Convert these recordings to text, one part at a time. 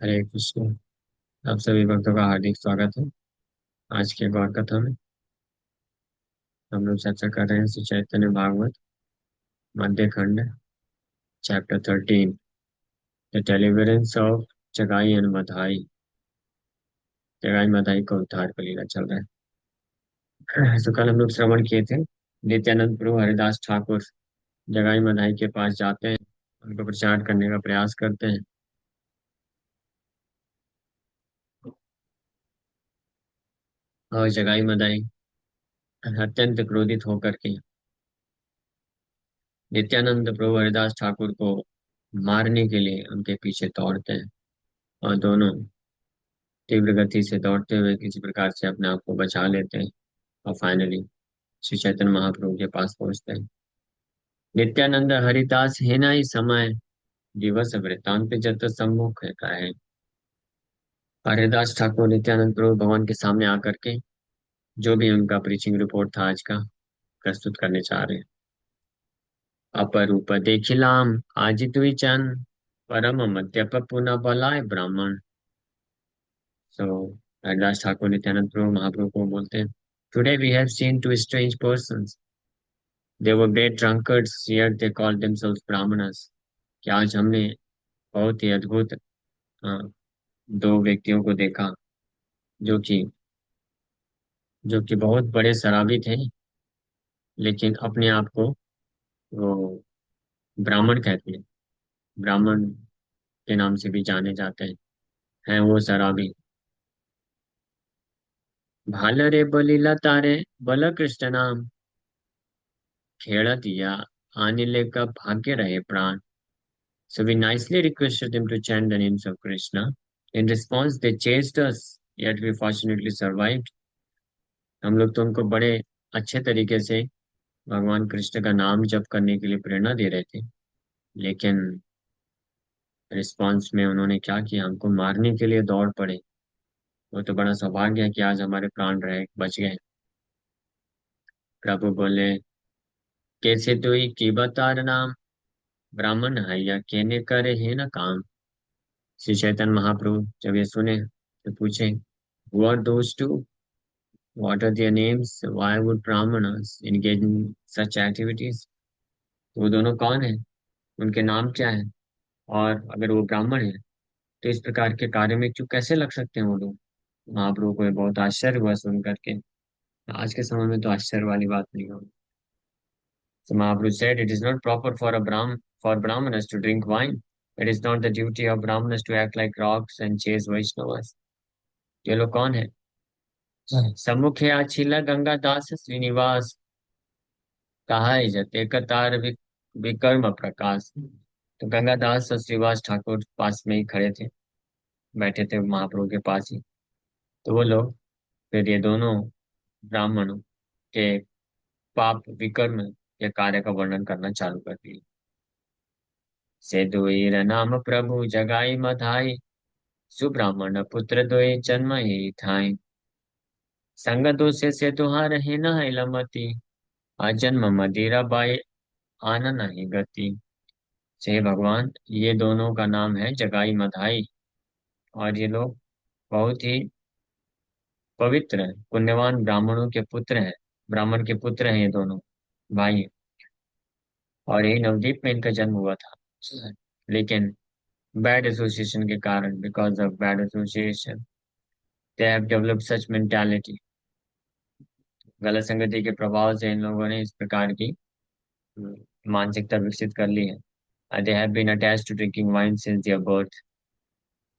हरे कृष्ण। आप सभी भक्तों का हार्दिक स्वागत है। आज की एक और कथा में हम लोग चर्चा कर रहे हैं श्री चैतन्य भागवत मध्य खंड चैप्टर 13, द डेलिवरेंस ऑफ जगाई एंड मधाई। जगाई मधाई का उद्धार का लीला चल रहा है। तो कल हम लोग श्रवण किए थे, नित्यानंद प्रभु हरिदास ठाकुर जगाई मधाई के पास जाते हैं, उनको प्रचार करने का प्रयास करते हैं। और जगाई मधाई अत्यंत क्रोधित होकर के नित्यानंद प्रभु हरिदास ठाकुर को मारने के लिए उनके पीछे दौड़ते हैं। और दोनों तीव्र गति से दौड़ते हुए किसी प्रकार से अपने आप को बचा लेते हैं और फाइनली श्री चैतन्य महाप्रभु के पास पहुंचते हैं। नित्यानंद हरिदास है ना ही समय दिवस वृत्तांत जत सम्मुख है। हरिदास ठाकुर नित्यानंद प्रभु भगवान के सामने आकर के जो भी उनका प्रीचिंग रिपोर्ट था आज का प्रस्तुत करने चाह रहे हैं। अपरूप देखिलाम आज द्विचन परम मद्यप पुनः बलाय ब्राह्मण। सो हरिदास ठाकुर नित्यानंद प्रभु महाप्रभु को बोलते हैं, today we have seen two strange persons. They were great drunkards, yet they called themselves Brahmanas। कि आज हमने बहुत ही अद्भुत अ, दो व्यक्तियों को देखा जो कि बहुत बड़े शराबी थे, लेकिन अपने आप को वो ब्राह्मण कहते हैं। ब्राह्मण के नाम से भी जाने जाते हैं वो शराबी। भाल रे बलिला तारे बल कृष्ण नाम खेड़ दिया आने का भाग्य रहे प्राण। So we nicely requested them to chant the names of Krishna. In response, they chased us, yet we fortunately survived। हम लोग तो उनको बड़े अच्छे तरीके से भगवान कृष्ण का नाम जप करने के लिए प्रेरणा दे रहे थे, लेकिन रिस्पॉन्स में उन्होंने क्या किया, हमको मारने के लिए दौड़ पड़े। वो तो बड़ा सौभाग्य है कि आज हमारे प्राण रहे बच गए। प्रभु बोले, कैसे तुई की बतार नाम ब्राह्मण है या केने करे है ना काम। श्री चैतन्य महाप्रभु जब ये सुने तो पूछे, who are those two, what are their names, why would brahmanas engage in such activities। तो वो दोनों कौन है, उनके नाम क्या है, और अगर वो ब्राह्मण है तो इस प्रकार के कार्य में क्यों कैसे लग सकते हैं वो लोग। महाप्रभु को ये बहुत आश्चर्य हुआ सुन करके। आज के समय में तो आश्चर्य वाली बात नहीं होगी। So Mahaprabhu said, it is not proper for a for brahmanas to drink wine। It is not the duty of brahmanas to act like rocks and chase Vaishnavas। ये लोग कौन है, सम्मुखे आछिला गंगा दास श्रीनिवास कहा जते कतार विकर्म प्रकाश। तो गंगादास और श्रीवास ठाकुर पास में ही खड़े थे, बैठे थे महाप्रभु के पास ही। तो वो लोग फिर ये दोनों ब्राह्मणों के पाप विकर्म के कार्य का वर्णन करना चालू कर दिए। सेदुईर नाम प्रभु जगाई मधाई सुब्राह्मण पुत्र दोई जन्म ही थाई। संग दोषे से तुहार है न है लमति अजन्म मदिरा बाई आन नहीं गति। हे भगवान, ये दोनों का नाम है जगाई मधाई, और ये लोग बहुत ही पवित्र हैं, पुण्यवान ब्राह्मणों के पुत्र हैं। ब्राह्मण के पुत्र हैं ये दोनों भाई, और यही नवद्वीप में इनका जन्म हुआ था। लेकिन बैड एसोसिएशन के कारण, because of bad association, they have developed such mentality. गलत संगति के प्रभाव से इन लोगों ने इस प्रकार की मानसिकता विकसित कर ली है। They have been attached to drinking wine since their birth.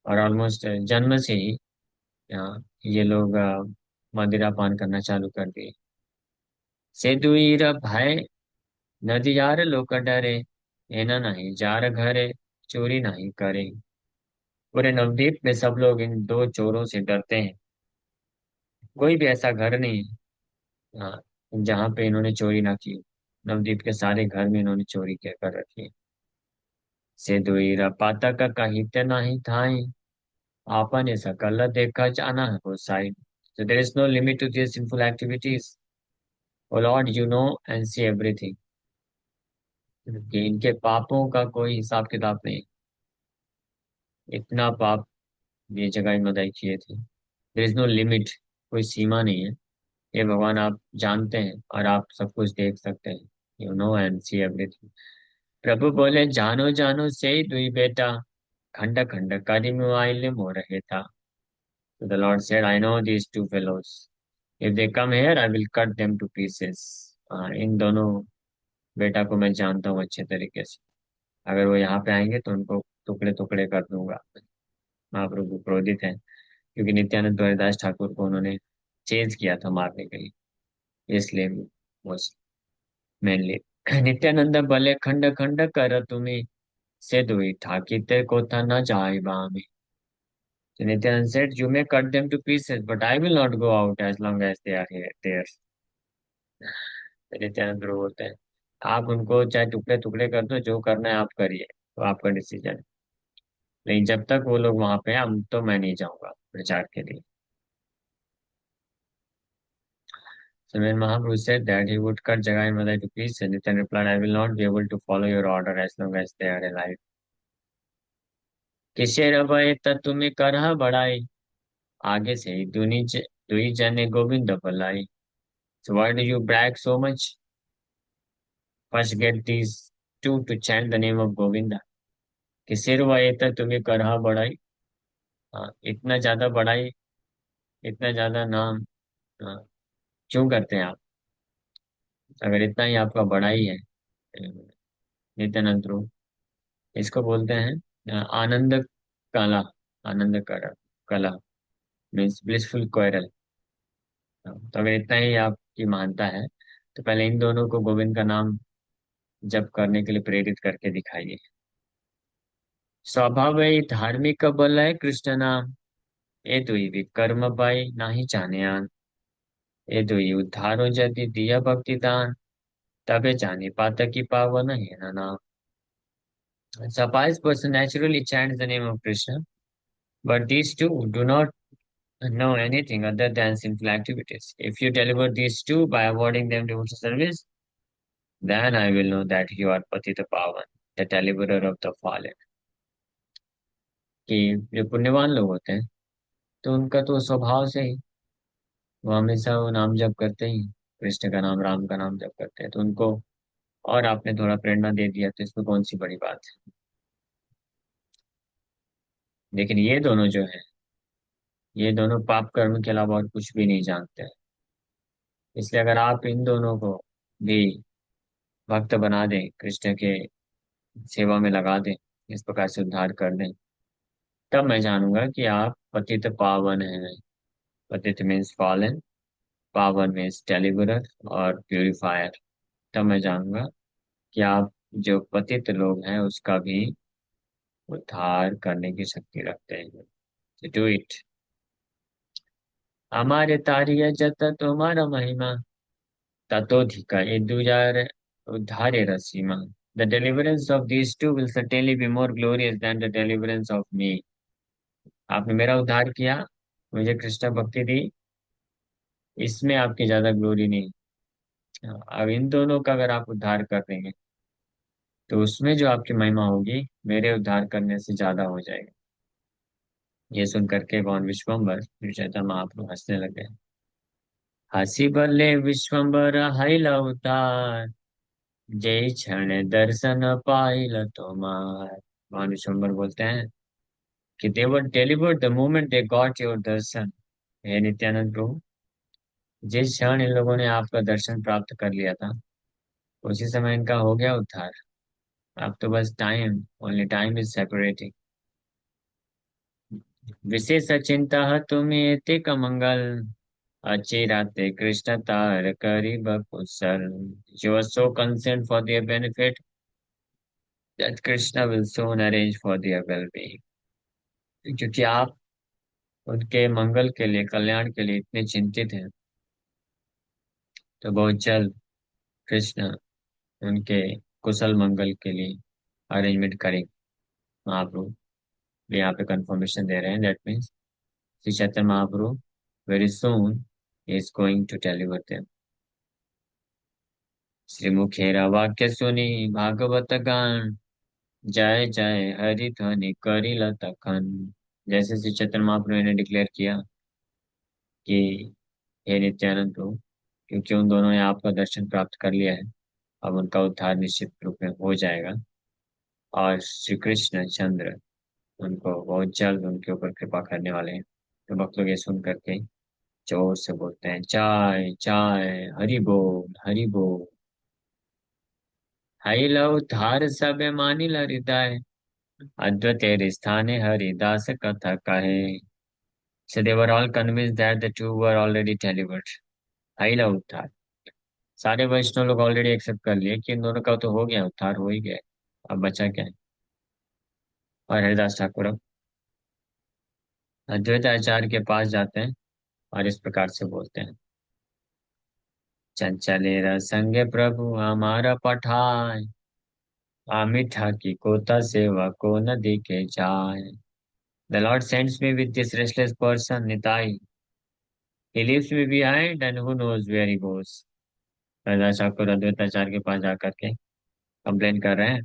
और ऑलमोस्ट जन्म से ही ये लोग मदिरा पान करना चालू कर दिए। सेदुईर भय नदी यार लोक डरे एना नहीं जार घरे चोरी नहीं करे। पूरे नवद्वीप में सब लोग इन दो चोरों से डरते हैं। कोई भी ऐसा घर नहीं है जहाँ पे इन्होंने चोरी ना की। नवद्वीप के सारे घर में इन्होंने चोरी कर रखी है। सेदुईर पातक कहित नहीं थाई आपने सकल देखा जाना है वो side. So there is no limit to their sinful activities। Oh Lord, you know and see everything। कि इनके पापों का कोई हिसाब किताब नहीं। इतना पाप ये जगाई मदाई किए थे। देर इज नो लिमिट, कोई सीमा नहीं है। ये भगवान आप जानते हैं और आप सब कुछ देख सकते हैं। You know and see everything. प्रभु बोले, जानो जानो से ही दुई बेटा, खंड खंड करी मुआइले मोर हेता। So the Lord said, I know these two fellows. If they come here, I will cut them to pieces. इन दोनों बेटा को मैं जानता हूँ अच्छे तरीके से। अगर वो यहाँ पे आएंगे तो उनको टुकड़े टुकड़े कर दूंगा। महाप्रभु क्रोधित हैं क्योंकि नित्यानंद हरिदास ठाकुर को उन्होंने चेज किया था मारने के लिए, इसलिए वो मेनली। नित्यानंद भले खंड खंड कर तुम्हें से दुई ठाकिते को था न जाए बामी। So Nityanand said, you may cut them to pieces, but I will not go out as long as they are here there. तो नित्यानंद प्रभु बोलते हैं, आप उनको चाहे टुकड़े टुकड़े कर दो, जो करना है आप करिए, तो आपका डिसीजन है। लेकिन जब तक वो लोग वहां पे हैं, हम तो मैं नहीं जाऊंगा प्रचार के लिए। So when Mahaprabhu said that he would cut Jagai and Madai to pieces, Nityan replied, I will not be able to follow your order as long as they are alive. किसे रवै तुम्हें करह बढ़ाई, आगे से ही दुई जने गोविंद भलाई। So why do you brag so much? First get these two to chant the name of Govinda. कि सिर व एतर तुम्हें करहा बढ़ाई। इतना ज्यादा बढ़ाई, इतना ज्यादा नाम हाँ, क्यों करते हैं आप? अगर इतना ही आपका बढ़ाई है। नित्यानंद प्रभु इसको बोलते हैं आनंद कला। आनंद कला, कला मीन्स ब्लिसफुल क्वारल। तो अगर इतना ही आपकी मानता है तो पहले इन दोनों को गोविंद का नाम जप करने के लिए प्रेरित करके दिखाइए। स्वभाव ही धार्मिक बल है कृष्ण नाम, ए दुई विकर्म बाई नाही जाने। ये तो ये उद्धारो यदि दिया भक्ति दान, तबे जाने पातकी पावन है ना नाम। So a pious person naturally chants the name of Krishna, but these two do not know anything other than sinful activities. If you deliver these two by avoiding them devotional service, then I will know that you are Patita Pavan, the deliverer of the fallen. कि जो पुण्यवान लोग होते हैं तो उनका तो स्वभाव से ही वो हमेशा वो नाम जप करते ही, कृष्ण का नाम राम का नाम जप करते हैं, तो उनको और आपने थोड़ा प्रेरणा दे दिया तो इसमें कौन सी बड़ी बात है। लेकिन ये दोनों जो है, ये दोनों पाप कर्म के अलावा और कुछ भी नहीं जानते हैं। इसलिए अगर आप इन दोनों को भी भक्त बना दें, कृष्ण के सेवा में लगा दें, इस प्रकार से उद्धार कर दें, तब मैं जानूंगा कि आप पतित पावन हैं। पतित मीन्स फॉलन, पावन मीन्स डेलिवरर और प्यूरिफायर। तब मैं जानूंगा कि आप जो पतित लोग हैं उसका भी उद्धार करने की शक्ति रखते हैं। Do it. हमारे तारिय जत तुम्हारा महिमा, ततोधिका ये दुजार उद्धारे रसीमा। The deliverance of these two will certainly be more glorious than the deliverance of me. आपने मेरा उद्धार किया, मुझे कृष्ण भक्ति दी, इसमें आपकी ज्यादा ग्लोरी नहीं। अब इन दोनों का अगर आप उद्धार कर देंगे तो उसमें जो आपकी महिमा होगी मेरे उद्धार करने से ज्यादा हो जाएगा। ये सुन करके भगवान विश्वम्बर श्री चैतन्य महाप्रभु हंसने लगे। हंसी बल्ले विश्वम्बर हैला उद्धार, जय क्षण दर्शन पाइल तुम्हार। भगवान विश्वम्बर बोलते हैं कि they were delivered the moment they got your दर्शन। हे नित्यानंद प्रभु, जिस क्षण इन लोगों ने आपका दर्शन प्राप्त कर लिया था उसी समय इनका हो गया उद्धार। अब तो बस time, only time is separating. विशेष चिंता तुम्हें तिक मंगल, अच्छी राते कृष्ण तार करी बकुशल। You are so concerned for their benefit that Krishna will soon arrange for their well-being। क्योंकि आप उनके मंगल के लिए, कल्याण के लिए इतने चिंतित हैं, तो बहुत जल्द कृष्ण उनके कुशल मंगल के लिए अरेंजमेंट करेंगे। महाप्रभु भी यहाँ पे कंफर्मेशन दे रहे हैं, that means Shri Chaitanya Mahaprabhu very soon is going to deliver them. Shri मुखेरा वाक्य सुनी भागवत गान, जय जय हरि ध्वनि करिल तखन। जैसे श्री चैतन्य महाप्रभु ने डिक्लेयर किया कि हे नित्यानंद प्रभु, क्योंकि उन दोनों ने आपका दर्शन प्राप्त कर लिया है, अब उनका उद्धार निश्चित रूप में हो जाएगा। और श्री कृष्ण चंद्र उनको बहुत जल्द उनके ऊपर कृपा करने वाले हैं। तो भक्त लोग ये सुन करके जोर से बोलते हैं, चाय चाय, हरि बोल हरि बोल। हरि लव धार सब मानिल हृदय, अद्वैत स्थाने हरिदास कथा कहे। So they were all convinced that the two were already delivered. हाइला उद्धार, सारे वैष्णव लोग ऑलरेडी एक्सेप्ट कर लिए कि इन दोनों का तो हो गया, उद्धार हो ही गया, अब बचा क्या है। और हरिदास ठाकुर अब अद्वैत आचार्य के पास जाते हैं और इस प्रकार से बोलते हैं, चंचले रसंगे प्रभु हमारा पठाय, आमिठा की कोता सेवा को न दिखे जाए। The Lord sends me with this restless person, Nitai. He leaves me behind and who knows where he goes. Haridas Thakur अद्वैत आचार्य के पास जाकर के कंप्लेन कर रहे हैं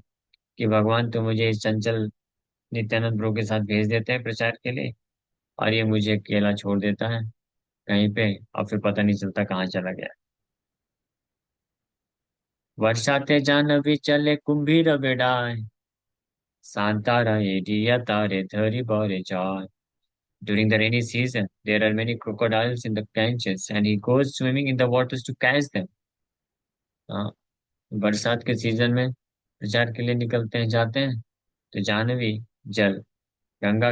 कि भगवान तो मुझे इस चंचल नित्यानंद प्रभु के साथ भेज देते हैं प्रचार के लिए, और ये मुझे अकेला छोड़ देता है कहीं पे, और फिर पता नहीं चलता कहाँ चला गया। वर्षाते जानवी चले कुंभीर बेड़ाय, शांता रहे दिया तारे धरी बरे जाय। During the rainy season, there are many crocodiles in the canches, and he goes swimming in the waters to catch them. हाँ, बरसात के सीजन में प्रचार के लिए निकलते हैं, जाते हैं, तो जानवी जल, गंगा,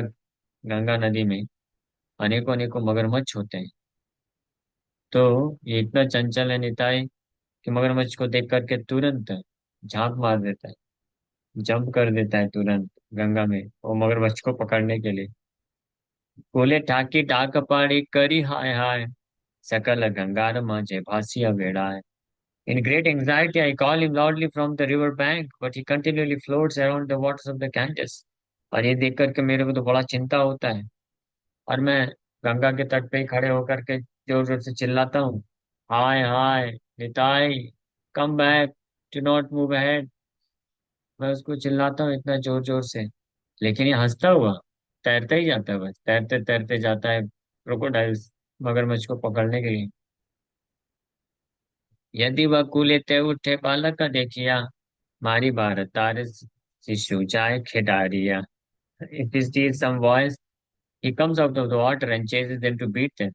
गंगा नदी में अनेकों अनेकों मगरमच्छ होते हैं। तो ये इतना चंचल है निताई कि मगरमच्छ को देख करके तुरंत झांक मार देता है, जंप कर देता है तुरंत गंगा में वो मगरमच्छ को पकड़ने के लिए। बोले ठाकी ठाक पाड़ी करी हाय हाय, सकल गंगार मांझे भासिया वेड़ा है। In great anxiety, I call him loudly from the river bank, but he continually floats around the waters of the Ganges. और ये देख करके मेरे को तो बड़ा चिंता होता है, और मैं गंगा के तट पे ही खड़े होकर के जोर जोर से चिल्लाता हूँ, हाय हाय Nitai, come back, do not move ahead. मैं उसको चिल्लाता हूँ इतना जोर जोर से, लेकिन ये हंसता हुआ तैरता ही जाता है, बस तैरते तैरते जाता है क्रोकोडाइल्स मगरमच्छ को पकड़ने के लिए। यदि वह कूले ते उठे बालक का देखिया, मारी बार तार शिशु जाए खिडारिया। If he sees some boys, he comes out of the water and chases them to beat them.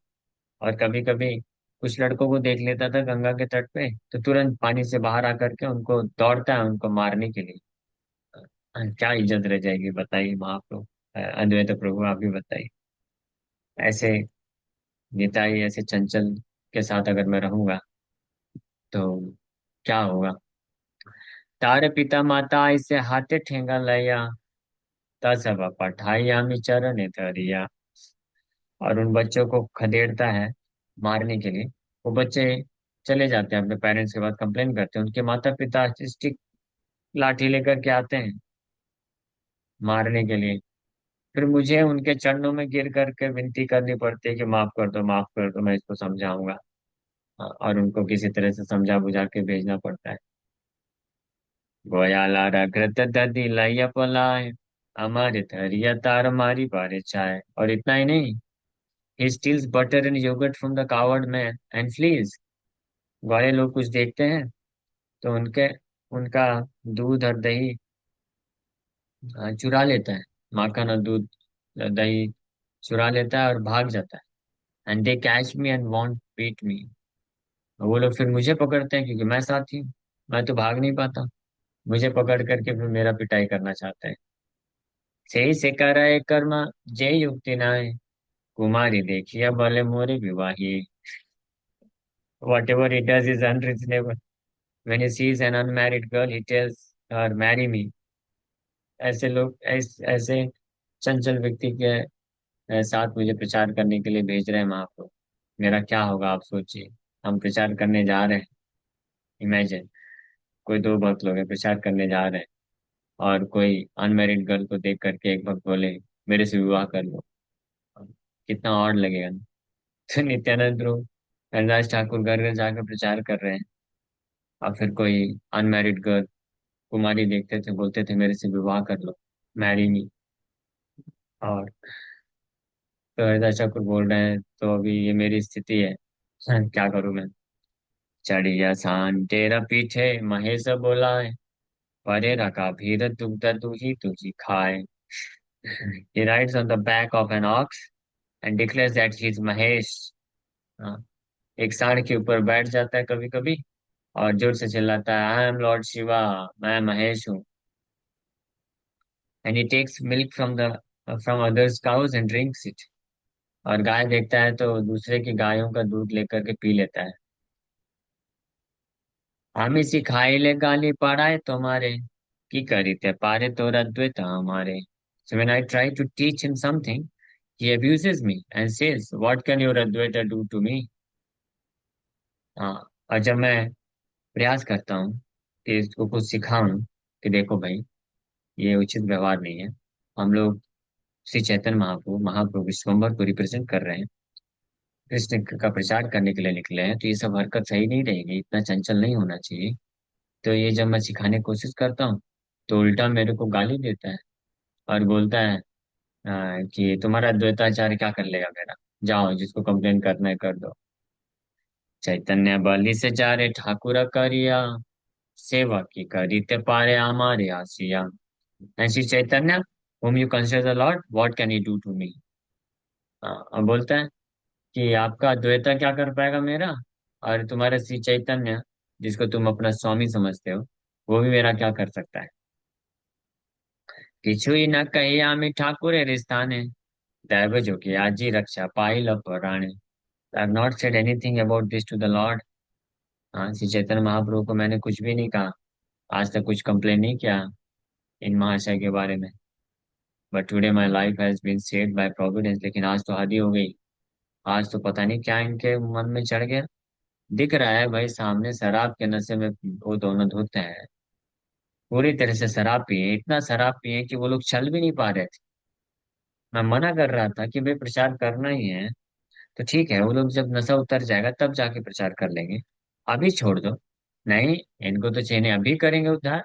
और कभी कभी कुछ लड़कों को देख लेता था गंगा के तट पे, तो तुरंत पानी से बाहर आकर के उनको दौड़ता है उनको मारने के लिए। क्या इज्जत रह जाएगी बताइए महाप्रभु, अद्वैत प्रभु आप ही बताइए। ऐसे निताई ऐसे चंचल के साथ अगर मैं रहूंगा तो क्या होगा। तारे पिता माता ऐसे हाथे ठेंगा लया, तब पठाई आमी चरण धरिया। और उन बच्चों को खदेड़ता है मारने के लिए। वो बच्चे चले जाते हैं अपने पेरेंट्स के पास, कंप्लेन करते हैं, उनके माता पिता स्टिक लाठी लेकर के आते हैं मारने के लिए। फिर मुझे उनके चरणों में गिर करके विनती करनी पड़ती है कि माफ कर दो, माफ कर दो, मैं इसको समझाऊंगा। हाँ, और उनको किसी तरह से समझा बुझा के भेजना पड़ता है। गोयाला रघुत दधी लैया पलाए, हमारे धैर्य तार मारी बारे चाय। और इतना ही नहीं, he steals butter and yogurt from the coward man and flees। ग्वाले लोग कुछ देखते हैं तो उनके उनका दूध और दही चुरा लेता है, माखन और दूध दही चुरा लेता है और भाग जाता है। And they catch me and want beat me. वो लोग फिर मुझे पकड़ते हैं क्योंकि मैं साथी हूँ, मैं तो भाग नहीं पाता, मुझे पकड़ करके फिर मेरा पिटाई करना चाहते हैं। सही से करे कर्म जय युक्ति नाय, कुमारी देखिए भले मोरे विवाही। Whatever he does is unreasonable. When he sees an unmarried girl, he tells her, "Marry me." ऐसे लोग ऐसे चंचल व्यक्ति के साथ मुझे प्रचार करने के लिए भेज रहे हैं महाप्रभु। मेरा क्या होगा आप सोचिए। हम प्रचार करने जा रहे हैं, इमेजिन, कोई दो भक्त लोग हैं प्रचार करने जा रहे हैं, और कोई अनमैरिड गर्ल को देख करके एक भक्त बोले मेरे से विवाह कर लो, कितना ऑड लगेगा ना। तो नित्यानंद प्रभु हरिदास ठाकुर घर घर जाकर प्रचार कर रहे हैं, और फिर कोई अनमैरिड गर्ल कुमारी देखते थे, बोलते थे मेरे से विवाह कर लो, मैरी मी। और तो हरिदास ठाकुर बोल रहे हैं, तो अभी ये मेरी स्थिति है। क्या करूं मैं। चढ़िया सान तेरा पीछे महेश बोला है, परे रखा भीर दुग्ध तुझी खाए। He rides on the back of an ox and declares that he is Mahesh. हाँ, एक सांड के ऊपर बैठ जाता है कभी कभी, और जोर से चिल्लाता है, आई एम लॉर्ड शिवा, मैं महेश हूँ। And he takes milk from others cows and drinks it. और गाय देखता है तो दूसरे की गायों का दूध लेकर के पी लेता है। हम इसी खाइले गाली पड़ाए तुम्हारे, की करीते पारे तोरा द्वेता हमारे। So when I try to teach him something, he abuses me and says, "What can your Advaita do to me?" हाँ, और जब मैं प्रयास करता हूँ कि इसको कुछ सिखाऊं कि देखो भाई, ये उचित व्यवहार नहीं है। हम लोग श्री चैतन्य महाप्रभु महाप्रभु विश्वम्भर को रिप्रेजेंट कर रहे हैं, कृष्ण का प्रचार करने के लिए निकले हैं, तो ये सब हरकत सही नहीं रहेगी, इतना चंचल नहीं होना चाहिए। तो ये जब मैं सिखाने की कोशिश करता हूँ, तो उल्टा मेरे को गाली देता है और बोलता है कि तुम्हारा द्वैताचार्य क्या कर लेगा मेरा, जाओ जिसको कंप्लेन करना है कर दो। चैतन्य बलि से जा रे ठाकुर करिया, सेवा की करीते पारे हमारे आसिया। And Shri Chaitanya whom you consider the Lord, what can he do to me? अब बोलता है कि आपका द्वैता क्या कर पाएगा मेरा, और तुम्हारा श्री चैतन्य जिसको तुम अपना स्वामी समझते हो, वो भी मेरा क्या कर सकता है। किछु ही न कही आमी ठाकुर रिस्ताने, दैव जो कि आजी रक्षा पाई पुराणे। I have not said anything about this to the lord. हाँ, श्री चैतन्य महाप्रभु को मैंने कुछ भी नहीं कहा, आज तक कुछ कंप्लेन नहीं किया इन महाशय के बारे में। But today my life has been saved by providence. लेकिन आज तो हद ही हो गई। आज तो पता नहीं क्या इनके मन में चढ़ गया। दिख रहा है भाई सामने शराब के नशे में वो दोनों धुत हैं, पूरी तरह से शराब पिए, इतना शराब पिए कि वो लोग चल भी नहीं पा रहे थे। मैं मना कर रहा था कि भाई प्रचार करना ही है तो ठीक है, वो लोग जब नशा उतर जाएगा तब जाके प्रचार कर लेंगे, अभी छोड़ दो। नहीं, इनको तो चेने अभी करेंगे उद्धार।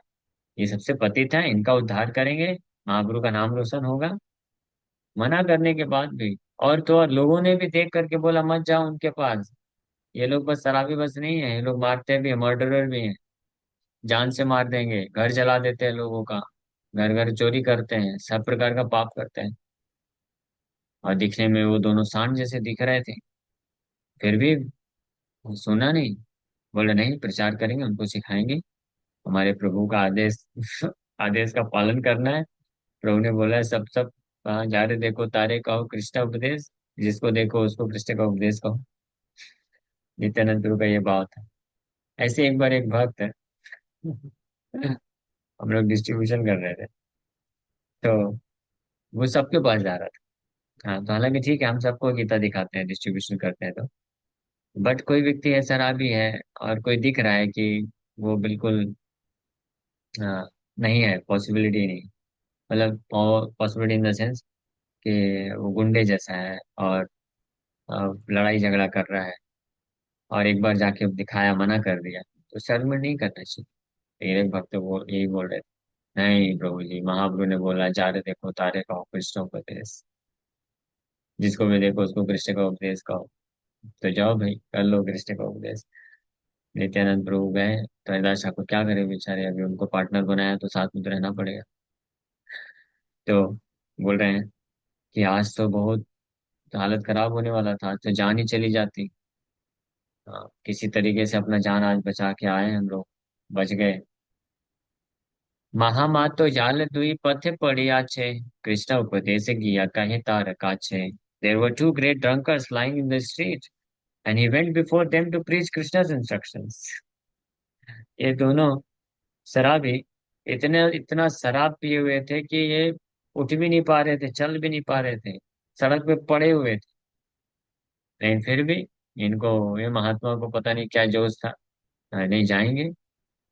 ये सबसे पतित है, इनका उद्धार करेंगे, महाप्रभु का नाम रोशन होगा। मना करने के बाद भी, और तो और लोगों ने भी देख करके बोला मत जाओ उनके पास। ये लोग बस शराबी बस नहीं है, ये लोग मारते भी हैं, मर्डरर भी हैं, जान से मार देंगे, घर जला देते हैं लोगों का, घर घर चोरी करते हैं, सब प्रकार का पाप करते हैं। और दिखने में वो दोनों सांड जैसे दिख रहे थे, फिर भी सुना नहीं। बोले नहीं, प्रचार करेंगे, उनको सिखाएंगे, हमारे प्रभु का आदेश आदेश का पालन करना है। प्रभु ने बोला है, सब सब कहाँ जा रहे देखो तारे कहो कृष्ण उपदेश, जिसको देखो उसको कृष्ण का उपदेश कहो। नित्यानंद प्रभु का ये भाव था। ऐसे एक बार एक भक्त है, हम लोग डिस्ट्रीब्यूशन कर रहे थे, तो वो सबके पास जा रहा था। हाँ, तो हालांकि ठीक है, हम सबको गीता दिखाते हैं डिस्ट्रीब्यूशन करते हैं तो, बट कोई व्यक्ति है शराबी है, और कोई दिख रहा है कि वो बिल्कुल हाँ, नहीं है, पॉसिबिलिटी नहीं, मतलब पॉसिबिलिटी इन द सेंस कि वो गुंडे जैसा है, और लड़ाई झगड़ा कर रहा है, और एक बार जाके दिखाया, मना कर दिया, तो शर्म नहीं करना चाहिए। मेरे भक्त वो यही बोल रहे थे, नहीं प्रभु जी, महाप्रभु ने बोला जा रहे देखो तारे कहो कृष्ण उपदेश, जिसको भी देखो उसको कृष्ण का उपदेश कहो। तो जाओ भाई कर लो कृष्ण का उपदेश। नित्यानंद प्रभु गए तो हरिदास ठाकुर क्या करे बेचारे, अभी उनको पार्टनर बनाया तो साथ में तो रहना पड़ेगा। तो बोल रहे हैं कि आज तो बहुत हालत खराब होने वाला था, तो जान ही चली जाती। हाँ, किसी तरीके से अपना जान आज बचा के आए हम लोग, बच गए। महामातो जाल दुई पथ पड़िया छे, कृष्ण उपदेश किया कहे तारका छे। There were two great drunkards lying in the street, and he went before them to preach Krishna's instructions. ये दोनों शराबी इतने इतना शराब पिए हुए थे कि ये उठ भी नहीं पा रहे थे, चल भी नहीं पा रहे थे, सड़क पे पड़े हुए थे। लेकिन फिर भी इनको, ये महात्मा को पता नहीं क्या जोश था, नहीं जाएंगे,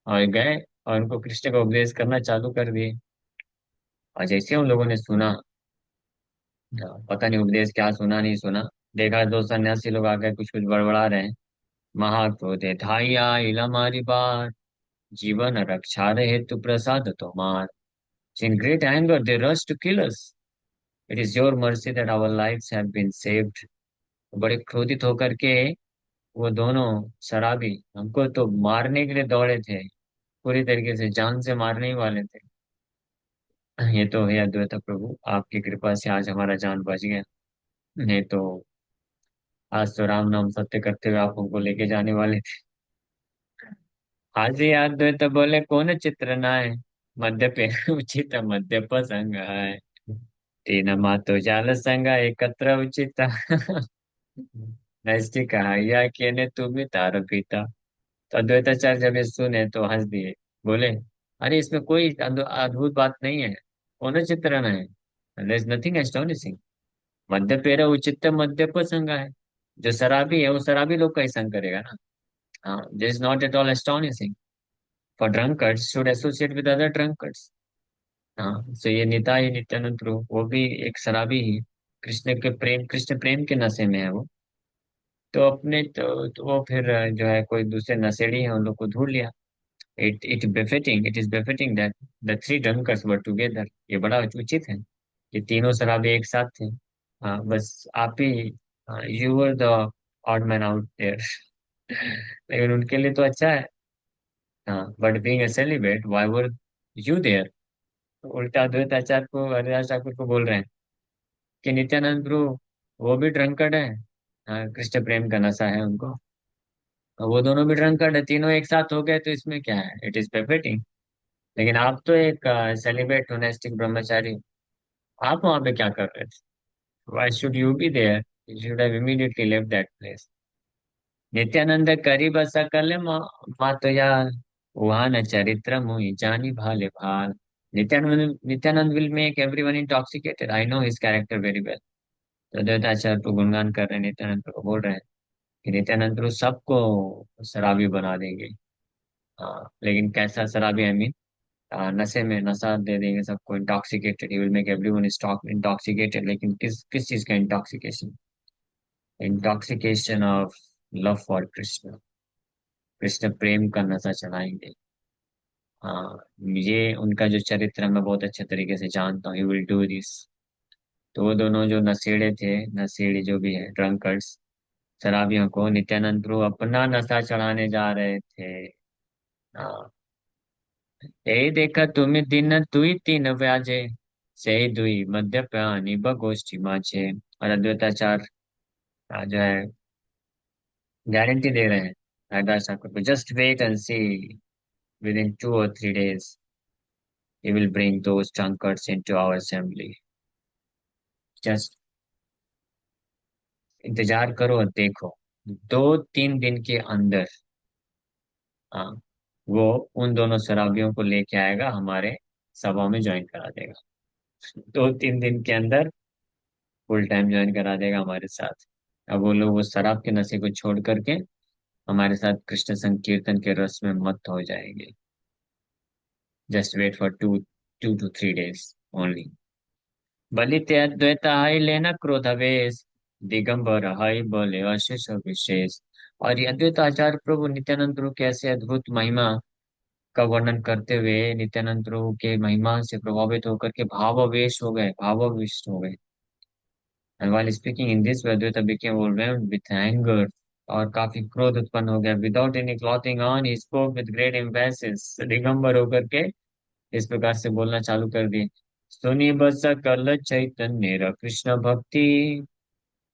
और गए, और उनको कृष्ण का उपदेश करना चालू कर दिए। और जैसे उन लोगों ने सुना, पता नहीं उपदेश क्या, सुना नहीं सुना, देखा दो सन्यासी लोग आकर कुछ कुछ बड़बड़ा रहे हैं। महाक्रोधे धाइया इला मारी बार, जीवन रक्षा रहे तु प्रसाद तुम्हार। In great anger they rushed to kill us. It is your mercy that our lives have been saved. बड़े क्रोधित होकर के वो दोनों शराबी हमको तो मारने के लिए दौड़े थे, पूरी तरीके से जान से मारने ही वाले थे। ये तो है अद्वैत प्रभु, आपकी कृपा से आज हमारा जान बच गया, नहीं तो आज तो राम नाम सत्य करते हुए आप हमको लेके जाने वाले थे। आज ही अद्वैत बोले कौन चित्र नाय, मध्य पे उचित मध्य प्रसंग है, तीन मातो जाल संग एकत्र उचित। नैष्ठिक कहा केने तू भी तार पीता। तो अद्वैताचार्य जब ये सुने तो हंस दिए, बोले अरे इसमें कोई अद्भुत बात नहीं है, कौन चित्रण है, देयर इज नथिंग एस्टोनिशिंग। मध्य पेरा उचित मध्य प्रसंग है, जो शराबी है वो शराबी लोग का ही संग करेगा ना। हाँ, this is not at all astonishing, for drunkards should associate with other drunkards. हाँ, तो ये निताई नित्यानंद प्रभु वो भी एक शराबी ही, कृष्ण प्रेम के नशे में है वो। तो वो फिर जो है कोई दूसरे नशेड़ी है उन लोग को ढूंढ लिया। It is befitting that the three drunkards were together, ये बड़ा उचित है, ये तीनों शराबी एक साथ थे। हाँ बस आप ही, you were the odd man out there. लेकिन उनके लिए तो अच्छा है। हाँ, but being a celebrate why were you there. उल्टा अद्वैत आचार्य को, हरिदास ठाकुर को बोल रहे हैं कि नित्यानंद प्रभु वो भी ड्रंकर्ड है, हाँ, कृष्ण प्रेम का नशा है उनको, और वो दोनों भी ड्रंकर्ड है, तीनों एक साथ हो गए तो इसमें क्या है, इट इज बेफिटिंग। लेकिन आप तो एक सेलिब्रेट मोनेस्टिक ब्रह्मचारी हो, आप वहां पे क्या कर रहे थे? Why should you be there? You should have immediately left that place. Nityananda करीब सकल मातया, वहां न चरित्र मुहि जानी भाले भाल। Nityanand will make everyone intoxicated, I know his character very well. तो देवताचार्य को गुणगान कर रहे हैं, नित्यानंद को बोल रहे हैं कि नित्यानंद प्रभु सबको शराबी बना देंगे। हाँ, लेकिन कैसा शराबी, आई मीन नशे में नशा दे देंगे सबको, intoxicated, he will make everyone stock intoxicated. लेकिन किस किस चीज का intoxication? Intoxication of love for Krishna, Krishna प्रेम का नशा चढ़ाएंगे। हाँ, ये उनका जो चरित्र मैं बहुत अच्छे तरीके से जानता हूँ, ही विल डू दिस। तो वो दोनों जो नशेड़े थे, नशेड़ी जो भी है, ड्रंकर्स, शराबियों को नित्यानंद प्रभु अपना नशा चढ़ाने जा रहे थे। हाँ, यही देखा तुम्हें दिन दुई तीन व्याजे, सही दुई मद्यपानी बगोष्ठी माचे। और अद्वैताचार्य जो है गारंटी दे रहे हैं हरिदास ठाकुर को, just wait and see, within 2 or 3 days he will bring those drunkards into our assembly। Just इंतजार करो और देखो, 2-3 दिन के अंदर, हाँ, वो उन दोनों शराबियों को लेके आएगा, हमारे सभा में ज्वाइन करा देगा। 2-3 दिन के अंदर फुल टाइम ज्वाइन करा देगा हमारे साथ। अब वो लोग वो शराब के नशे को छोड़ करके हमारे साथ कृष्ण संकीर्तन के रस में मत हो जाएंगे। Just wait for 2 to 3 days only. बलि ते अद्वैत हाई लेना क्रोधावेश, दिगंबर हाई बोले अशेष विशेष। और ये अद्वैत आचार्य प्रभु नित्यानंद प्रभु कैसे अद्भुत महिमा का वर्णन करते हुए नित्यानंद प्रभु के महिमा से प्रभावित होकर के भावावेश हो गए, भावाविष्ट हो गए। And while speaking in this way, Advaita became overwhelmed with anger, और काफी क्रोध उत्पन्न हो गया। Without any clothing on he spoke with great emphasis, Digambar होकर के इस प्रकार से बोलना चालू कर दिए। सुनी बस सकल चैतन्य कृष्ण भक्ति,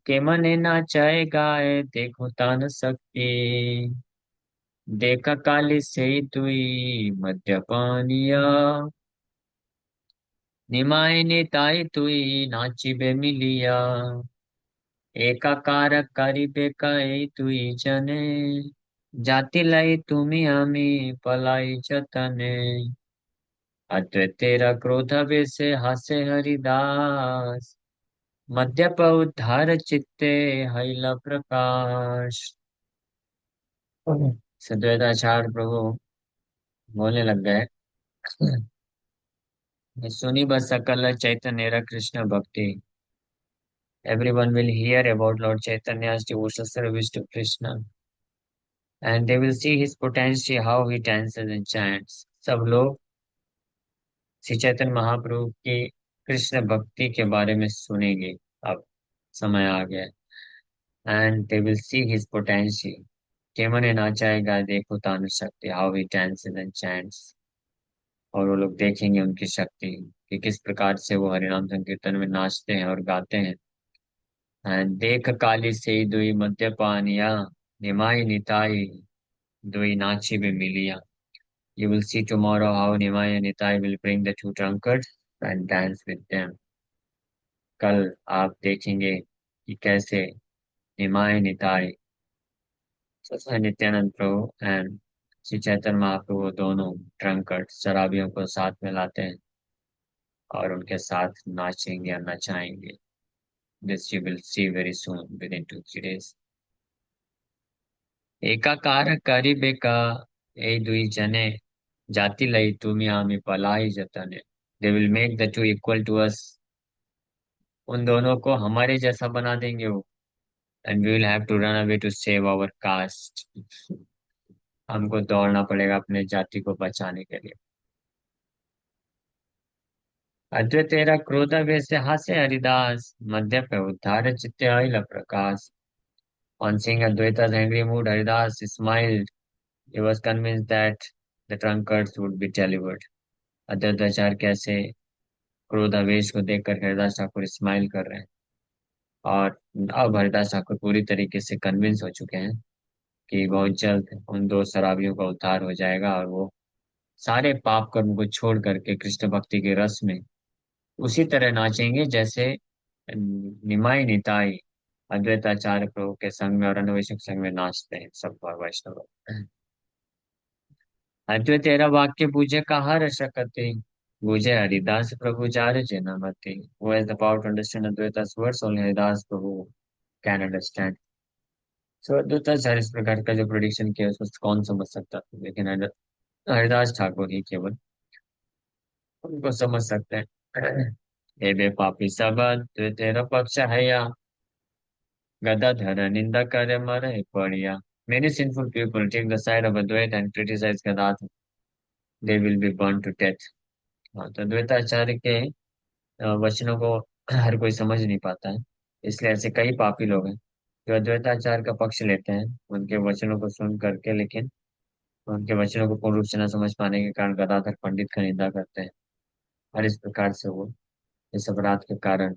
के मने नाचाए गाए देखो तान शक्ति। देखा काली से तुई मद्यपानिया, निमाय नेताय तुई नाचिबे मिलिया। एकाकार करिबे कई तुई जने, जाति लाई तुमी आमी पलाई जतने। अद्वैत तेरा क्रोध से हासे हरिदास, मद्यप उद्धार चित्ते हैला प्रकाश। सद्वैताचार्य प्रभु बोलने लग गए, सुनी बस सकल चैतन्य कृष्ण भक्ति। Everyone will hear about Lord Chaitanya's devotional service to Krishna, and they will see his potential, how he dances and chants। सब लोग श्री चैतन्य महाप्रभु की कृष्ण भक्ति के बारे में सुनेंगे। अब समय आ गया। And they will see his potential. केमने नाचाएगा देखो तानु शक्ति, how he dances and chants. और वो लोग देखेंगे उनकी शक्ति, कि किस प्रकार से वो हरिनाम संकीर्तन में नाचते हैं और गाते हैं। एंड देख काली से दुई मद्यपानिया, निमाई निताई दुई नाची भी मिलिया। You will see tomorrow how Nimai and Nitai will bring the two drunkards and dance with them. कल आप देखेंगे कि कैसे निमाय निताई तथा नित्यानंद प्रभु एंड श्री चैतन्य महाप्रभु दोनों ड्रंकर्ड शराबियों को साथ में लाते हैं और उनके साथ नाचेंगे या नचाएंगे। This you will see very soon within 2 3 days. एकाकार करिबेका ए दुई जने जाति लई तुमी आमी पलाई जतने। They will make the two equal to us. उन दोनों को हमारे जैसा बना देंगे वो। And we will have to run away to save our caste. हमको दौड़ना पड़ेगा अपने जाति को बचाने के लिए। अद्वैत तेरा क्रोध वेश हास्य हरिदास, मध्य पे उद्धार चित्ते अहिल प्रकाश। On seeing Advaita's angry mood, Haridas smiled. He was convinced that the drunkards would be delivered. Advaitacharya कैसे क्रोधावेश को देखकर हरिदास ठाकुर स्माइल कर रहे हैं। और अब हरिदास ठाकुर पूरी तरीके से कन्विंस हो चुके हैं कि बहुत जल्द उन दो शराबियों का उद्धार हो जाएगा और वो सारे पाप कर्म को छोड़ करके कृष्ण भक्ति के रस में उसी तरह नाचेंगे जैसे निमाई निताई अद्वैताचार्य प्रभु के संग में और अन्वेषक संग में नाचते हैं सब वैष्णव। अद्वैत तेरा वाक्य पूजे कहा रसकते, पूजे हरिदास प्रभु jar जनामते। Who has the power to understand Advaita's words? Only Haridas Prabhu can understand. सो अद्वैताचार्य इस प्रकार का जो प्रोडिक्शन किया उसको कौन समझ सकता था, लेकिन हरिदास ठाकुर ही केवल उनको समझ सकते हैं। हे बे पापी सब तेरा पक्ष है या, गदाधर निंदा करे मरे पड़िया। Many sinful people take the side of Advaita and criticize Gadadhar. They will be burned to death. हाँ, तो द्वैताचार्य के वचनों को हर कोई समझ नहीं पाता है। इसलिए ऐसे कई पापी लोग हैं जो अद्वैताचार्य का पक्ष लेते हैं उनके वचनों को सुन करके, लेकिन उनके वचनों को पूर्ण रूप से न समझ पाने के कारण गदाधर पंडित का निंदा करते हैं। और इस प्रकार से वो इस अपराध के कारण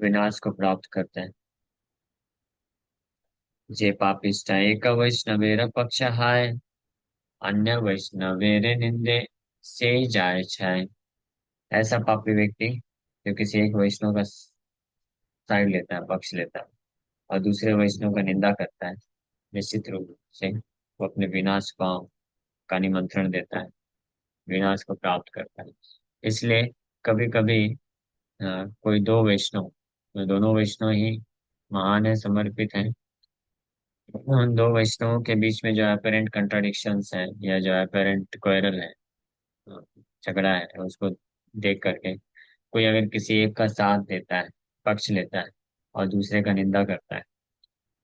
विनाश को प्राप्त करते हैं। जे पापिष्ट एक वैष्णवेर पक्ष हाय, अन्य वैष्णवेर निंदे से जाय छाय। ऐसा पापी व्यक्ति जो किसी एक वैष्णव का साइड लेता है, पक्ष लेता है और दूसरे वैष्णव का निंदा करता है, निश्चित रूप से वो अपने विनाश का निमंत्रण देता है, विनाश को प्राप्त करता है। इसलिए कभी कभी कोई दो वैष्णव, तो दोनों वैष्णव ही महान है, समर्पित हैं, उन दो वैष्णवों के बीच में जो अपेरेंट कंट्राडिक्शंस हैं या जो अपेरेंट क्वेरल है, अ, झगड़ा है, उसको देख करके कोई अगर किसी एक का साथ देता है, पक्ष लेता है और दूसरे का निंदा करता है,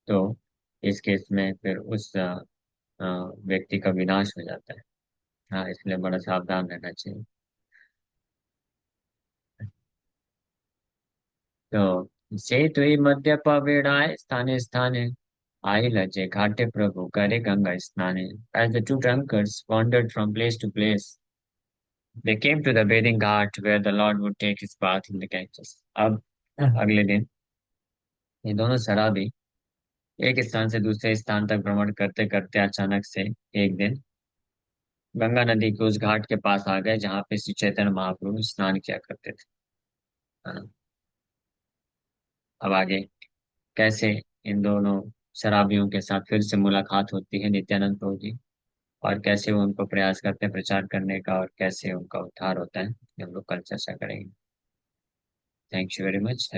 तो इस केस में फिर उस व्यक्ति का विनाश हो जाता है। हाँ, इसलिए बड़ा सावधान रहना चाहिए। तो से तुई मध्य वेड़ाए स्थाने स्थाने, आई लज्जे घाटे प्रभु करे Ganga स्नाने। As the two drunkards wandered from place to place, they came to the bathing ghat where the Lord would take his bath in the Ganges. अब अगले दिन ये दोनों शराबी एक स्थान से दूसरे स्थान तक भ्रमण करते करते अचानक से एक दिन गंगा नदी के उस घाट के पास आ गए जहाँ पे श्री चैतन्य महाप्रभु स्नान किया करते थे। हाँ, अब आगे कैसे इन दोनों शराबियों के साथ फिर से मुलाकात होती है नित्यानंद प्रभु जी, और कैसे वो उनको प्रयास करते हैं प्रचार करने का और कैसे उनका उद्धार होता है, ये हम लोग कल चर्चा करेंगे। Thank you very much.